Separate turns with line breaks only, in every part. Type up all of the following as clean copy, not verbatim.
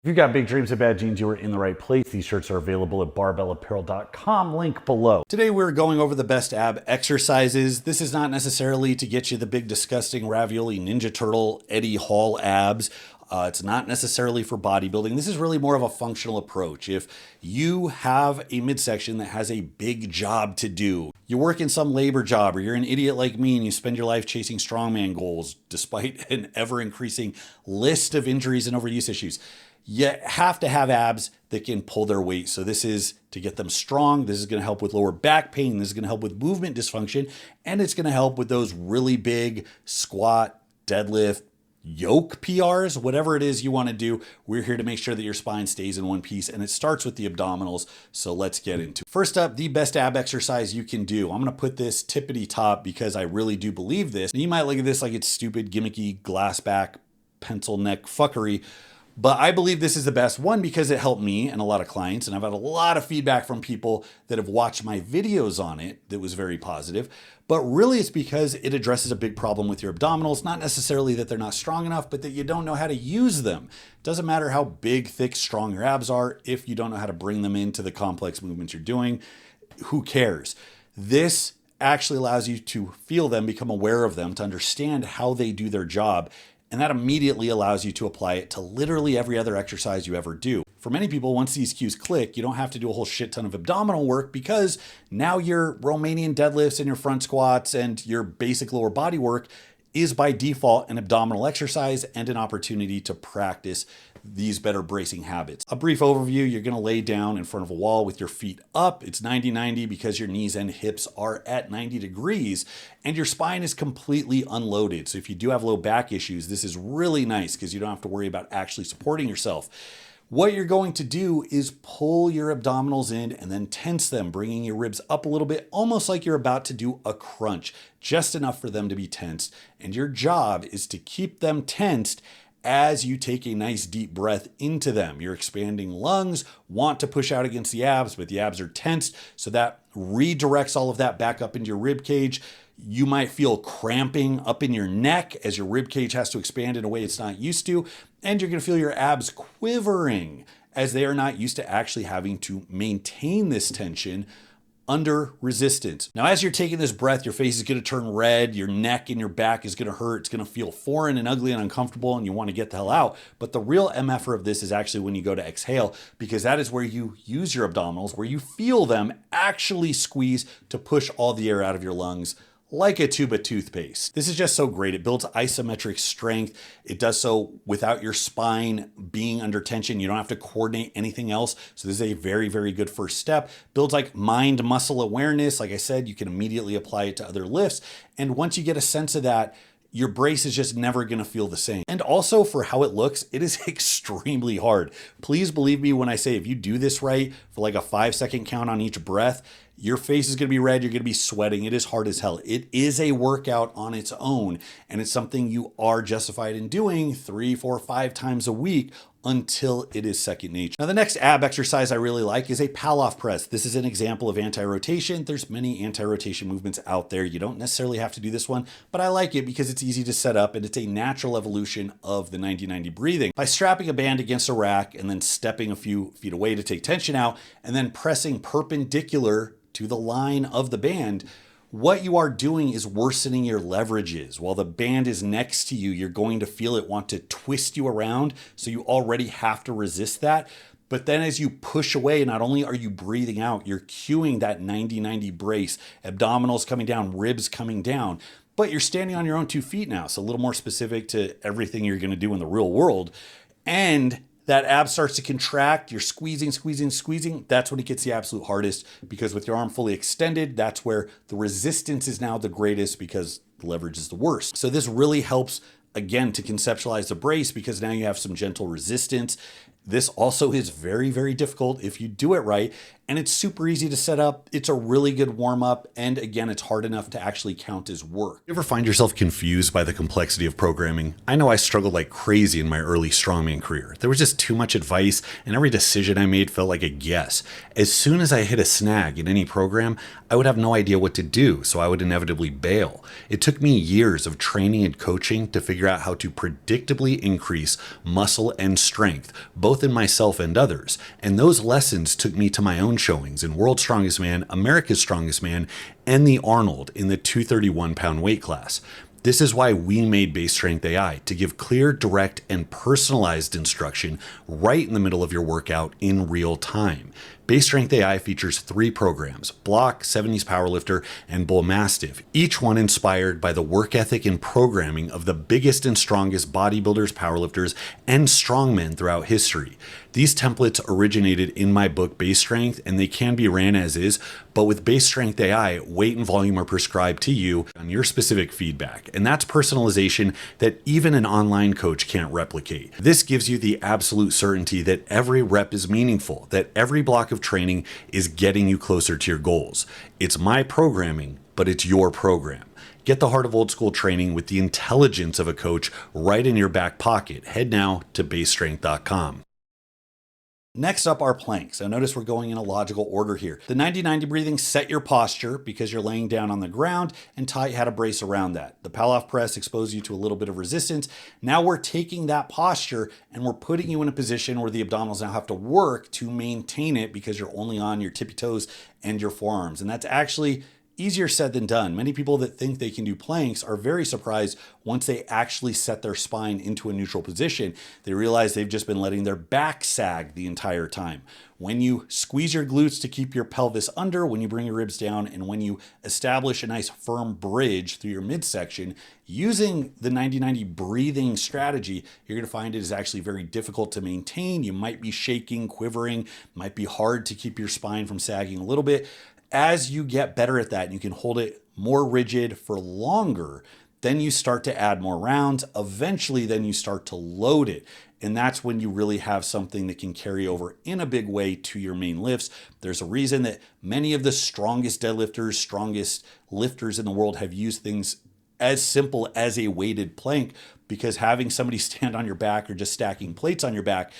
If you've got big dreams and bad jeans, you are in the right place. These shirts are available at barbellapparel.com, link below. Today we're going over the best ab exercises. This is not necessarily to get you the big disgusting ravioli Ninja Turtle Eddie Hall abs. It's not necessarily for bodybuilding. This is really more of a functional approach. If you have a midsection that has a big job to do, you work in some labor job, or you're an idiot like me and you spend your life chasing strongman goals despite an ever-increasing list of injuries and overuse issues, you have to have abs that can pull their weight. So this is to get them strong. This is going to help with lower back pain. This is going to help with movement dysfunction. And it's going to help with those really big squat, deadlift, yoke PRs, whatever it is you want to do. We're here to make sure that your spine stays in one piece, and it starts with the abdominals. So let's get into it. First up, the best ab exercise you can do. I'm going to put this tippity top because I really do believe this. You might look at this like it's stupid, gimmicky, glass back, pencil neck fuckery. But I believe this is the best one because it helped me and a lot of clients. And I've had a lot of feedback from people that have watched my videos on it that was very positive. But really it's because it addresses a big problem with your abdominals. Not necessarily that they're not strong enough, but that you don't know how to use them. It doesn't matter how big, thick, strong your abs are. If you don't know how to bring them into the complex movements you're doing, who cares? This actually allows you to feel them, become aware of them, to understand how they do their job. And that immediately allows you to apply it to literally every other exercise you ever do. For many people, once these cues click, you don't have to do a whole shit ton of abdominal work because now your Romanian deadlifts and your front squats and your basic lower body work is by default an abdominal exercise and an opportunity to practice these better bracing habits. A brief overview, you're gonna lay down in front of a wall with your feet up. It's 90-90 because your knees and hips are at 90 degrees and your spine is completely unloaded. So if you do have low back issues, this is really nice because you don't have to worry about actually supporting yourself. What you're going to do is pull your abdominals in and then tense them, bringing your ribs up a little bit, almost like you're about to do a crunch, just enough for them to be tensed. And your job is to keep them tensed as you take a nice deep breath into them. You're expanding lungs, want to push out against the abs, but the abs are tensed, so that redirects all of that back up into your rib cage. You might feel cramping up in your neck as your rib cage has to expand in a way it's not used to, and you're gonna feel your abs quivering as they are not used to actually having to maintain this tension under resistance. Now, as you're taking this breath, your face is gonna turn red, your neck and your back is gonna hurt, it's gonna feel foreign and ugly and uncomfortable, and you wanna get the hell out. But the real MFer of this is actually when you go to exhale, because that is where you use your abdominals, where you feel them actually squeeze to push all the air out of your lungs like a tube of toothpaste. This is just so great. It builds isometric strength. It does so without your spine being under tension. You don't have to coordinate anything else. So this is a very, very good first step. Builds like mind muscle awareness. Like I said, you can immediately apply it to other lifts. And once you get a sense of that, your brace is just never gonna feel the same. And also for how it looks, it is extremely hard. Please believe me when I say if you do this right for like a 5-second count on each breath, your face is gonna be red, you're gonna be sweating. It is hard as hell. It is a workout on its own, and it's something you are justified in doing 3, 4, 5 times a week until it is second nature. Now, the next ab exercise I really like is a Pallof press. This is an example of anti-rotation. There's many anti-rotation movements out there. You don't necessarily have to do this one, but I like it because it's easy to set up and it's a natural evolution of the 90-90 breathing. By strapping a band against a rack and then stepping a few feet away to take tension out and then pressing perpendicular to the line of the band, what you are doing is worsening your leverages. While the band is next to you, you're going to feel it want to twist you around, so you already have to resist that. But then as you push away, not only are you breathing out, you're cueing that 90-90 brace, abdominals coming down, ribs coming down, but you're standing on your own 2 feet now. So a little more specific to everything you're gonna do in the real world. And that ab starts to contract, you're squeezing, squeezing, squeezing. That's when it gets the absolute hardest, because with your arm fully extended, that's where the resistance is now the greatest because the leverage is the worst. So this really helps, again, to conceptualize the brace, because now you have some gentle resistance. This also is very, very difficult if you do it right, and it's super easy to set up. It's a really good warm up, and again, it's hard enough to actually count as work. You ever find yourself confused by the complexity of programming? I know I struggled like crazy in my early strongman career. There was just too much advice, and every decision I made felt like a guess. As soon as I hit a snag in any program, I would have no idea what to do, so I would inevitably bail. It took me years of training and coaching to figure out how to predictably increase muscle and strength, both both in myself and others. And those lessons took me to my own showings in World's Strongest Man, America's Strongest Man, and the Arnold in the 231-pound weight class. This is why we made Base Strength AI, to give clear, direct, and personalized instruction right in the middle of your workout in real time. Base Strength AI features 3 programs: Block, 70s Powerlifter, and Bull Mastiff, each one inspired by the work ethic and programming of the biggest and strongest bodybuilders, powerlifters, and strongmen throughout history. These templates originated in my book Base Strength, and they can be ran as is, but with Base Strength AI, weight and volume are prescribed to you on your specific feedback, and that's personalization that even an online coach can't replicate. This gives you the absolute certainty that every rep is meaningful, that every block of training is getting you closer to your goals. It's my programming, but it's your program. Get the heart of old school training with the intelligence of a coach right in your back pocket. Head now to basestrength.com. Next up are planks. Now notice we're going in a logical order here. The 90-90 breathing set your posture because you're laying down on the ground, and Ty had a brace around that. The Palloff press exposed you to a little bit of resistance. Now we're taking that posture and we're putting you in a position where the abdominals now have to work to maintain it because you're only on your tippy toes and your forearms. And that's actually easier said than done. Many people that think they can do planks are very surprised once they actually set their spine into a neutral position. They realize they've just been letting their back sag the entire time. When you squeeze your glutes to keep your pelvis under, when you bring your ribs down, and when you establish a nice firm bridge through your midsection, using the 90-90 breathing strategy, you're going to find it is actually very difficult to maintain. You might be shaking, quivering, might be hard to keep your spine from sagging a little bit. As you get better at that and you can hold it more rigid for longer, then you start to add more rounds. Eventually, then you start to load it. And that's when you really have something that can carry over in a big way to your main lifts. There's a reason that many of the strongest deadlifters, strongest lifters in the world have used things as simple as a weighted plank, because having somebody stand on your back or just stacking plates on your back,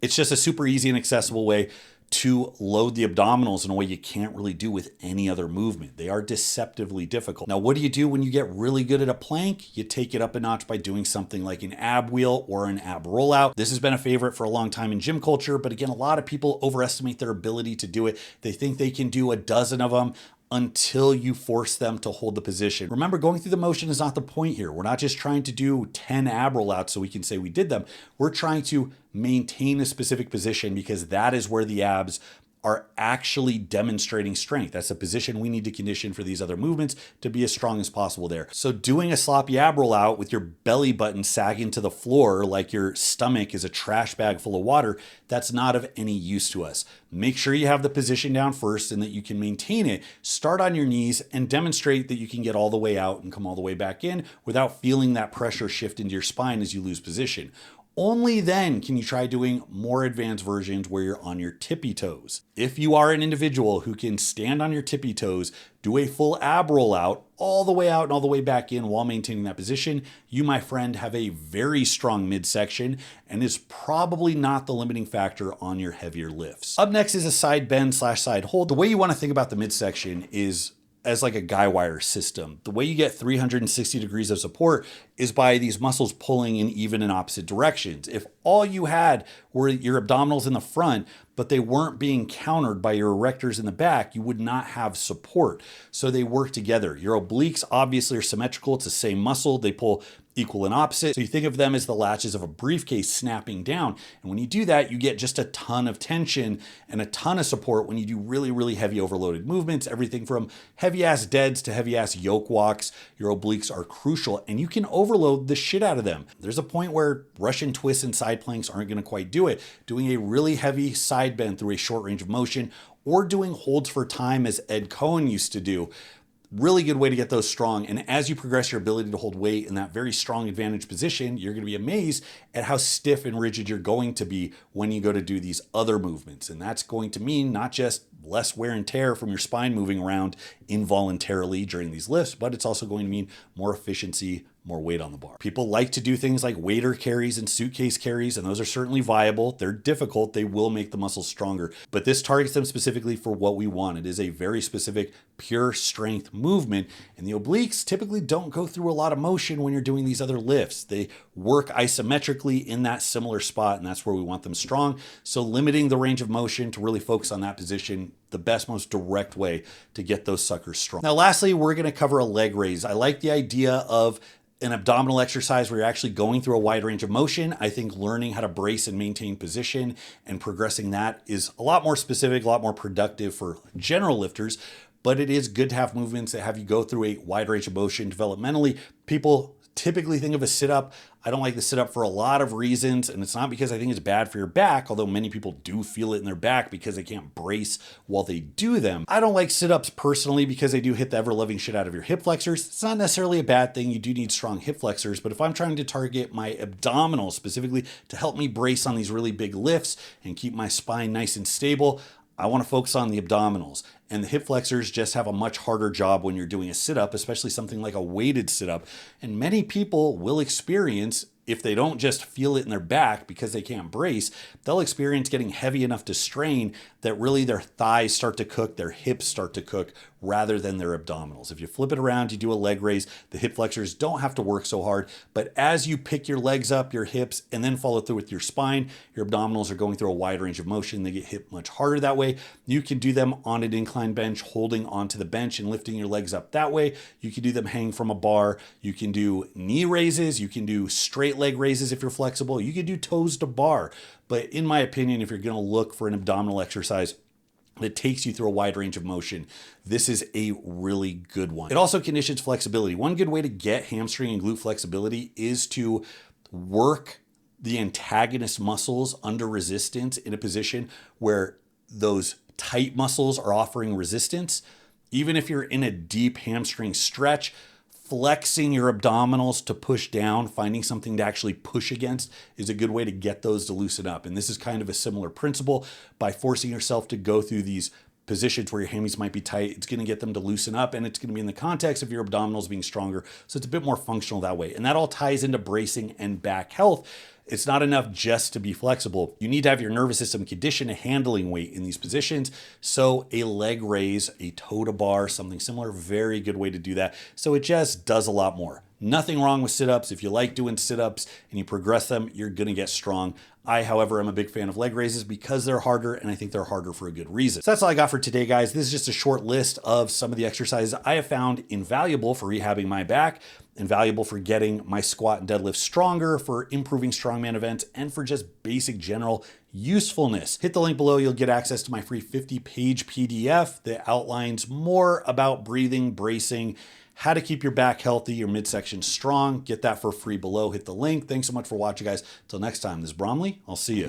it's just a super easy and accessible way to load the abdominals in a way you can't really do with any other movement. They are deceptively difficult. Now, what do you do when you get really good at a plank? You take it up a notch by doing something like an ab wheel or an ab rollout. This has been a favorite for a long time in gym culture, but again, a lot of people overestimate their ability to do it. They think they can do a dozen of them until you force them to hold the position. Remember, going through the motion is not the point here. We're not just trying to do 10 ab rollouts so we can say we did them. We're trying to maintain a specific position because that is where the abs are actually demonstrating strength. That's a position we need to condition for these other movements to be as strong as possible there. So doing a sloppy ab roll out with your belly button sagging to the floor like your stomach is a trash bag full of water, that's not of any use to us. Make sure you have the position down first and that you can maintain it. Start on your knees and demonstrate that you can get all the way out and come all the way back in without feeling that pressure shift into your spine as you lose position. Only then can you try doing more advanced versions where you're on your tippy toes. If you are an individual who can stand on your tippy toes, do a full ab roll out all the way out and all the way back in while maintaining that position, you, my friend, have a very strong midsection and is probably not the limiting factor on your heavier lifts. Up next is a side bend / side hold. The way you want to think about the midsection is as like a guy wire system. The way you get 360 degrees of support is by these muscles pulling in even and opposite directions. If all you had were your abdominals in the front, but they weren't being countered by your erectors in the back, you would not have support. So they work together. Your obliques obviously are symmetrical. It's the same muscle. They pull equal and opposite. So you think of them as the latches of a briefcase snapping down. And when you do that, you get just a ton of tension and a ton of support when you do really, really heavy overloaded movements, everything from heavy ass deads to heavy ass yoke walks. Your obliques are crucial and you can overload the shit out of them. There's a point where Russian twists and side planks aren't going to quite do it. Doing a really heavy side bend through a short range of motion or doing holds for time as Ed Cohen used to do. Really good way to get those strong. And as you progress your ability to hold weight in that very strong advantage position, you're going to be amazed at how stiff and rigid you're going to be when you go to do these other movements. And that's going to mean not just less wear and tear from your spine moving around involuntarily during these lifts, but it's also going to mean more efficiency, more weight on the bar. People like to do things like waiter carries and suitcase carries, and those are certainly viable. They're difficult. They will make the muscles stronger, but this targets them specifically for what we want. It is a very specific pure strength movement. And the obliques typically don't go through a lot of motion when you're doing these other lifts. They work isometrically in that similar spot, and that's where we want them strong. So limiting the range of motion to really focus on that position, the best, most direct way to get those suckers strong. Now, lastly, we're going to cover a leg raise. I like the idea of an abdominal exercise where you're actually going through a wide range of motion. I think learning how to brace and maintain position and progressing that is a lot more specific, a lot more productive for general lifters, but it is good to have movements that have you go through a wide range of motion developmentally. People typically think of a sit-up. I don't like the sit-up for a lot of reasons, and it's not because I think it's bad for your back, although many people do feel it in their back because they can't brace while they do them. I don't like sit-ups personally because they do hit the ever-loving shit out of your hip flexors. It's not necessarily a bad thing. You do need strong hip flexors, but if I'm trying to target my abdominals specifically to help me brace on these really big lifts and keep my spine nice and stable, I want to focus on the abdominals, and the hip flexors just have a much harder job when you're doing a sit-up, especially something like a weighted sit-up. And many people will experience, if they don't just feel it in their back because they can't brace, they'll experience getting heavy enough to strain that really their thighs start to cook, their hips start to cook rather than their abdominals. If you flip it around, you do a leg raise, the hip flexors don't have to work so hard, but as you pick your legs up, your hips, and then follow through with your spine, your abdominals are going through a wide range of motion. They get hit much harder that way. You can do them on an incline bench, holding onto the bench and lifting your legs up that way. You can do them hanging from a bar. You can do knee raises. You can do straight leg raises if you're flexible. You can do toes to bar. But in my opinion, if you're going to look for an abdominal exercise that takes you through a wide range of motion, this is a really good one. It also conditions flexibility. One good way to get hamstring and glute flexibility is to work the antagonist muscles under resistance in a position where those tight muscles are offering resistance. Even if you're in a deep hamstring stretch, flexing your abdominals to push down, finding something to actually push against is a good way to get those to loosen up. And this is kind of a similar principle. By forcing yourself to go through these positions where your hammies might be tight, it's going to get them to loosen up, and it's going to be in the context of your abdominals being stronger. So it's a bit more functional that way. And that all ties into bracing and back health. It's not enough just to be flexible. You need to have your nervous system conditioned to handling weight in these positions. So a leg raise, a toe to bar, something similar, very good way to do that. So it just does a lot more. Nothing wrong with sit-ups. If you like doing sit-ups and you progress them, you're going to get strong. I, however, am a big fan of leg raises because they're harder, and I think they're harder for a good reason. So that's all I got for today, guys. This is just a short list of some of the exercises I have found invaluable for rehabbing my back, invaluable for getting my squat and deadlift stronger, for improving strongman events, and for just basic general usefulness. Hit the link below. You'll get access to my free 50-page PDF that outlines more about breathing, bracing, how to keep your back healthy, your midsection strong. Get that for free below. Hit the link. Thanks so much for watching, guys. Until next time, this is Bromley. I'll see you.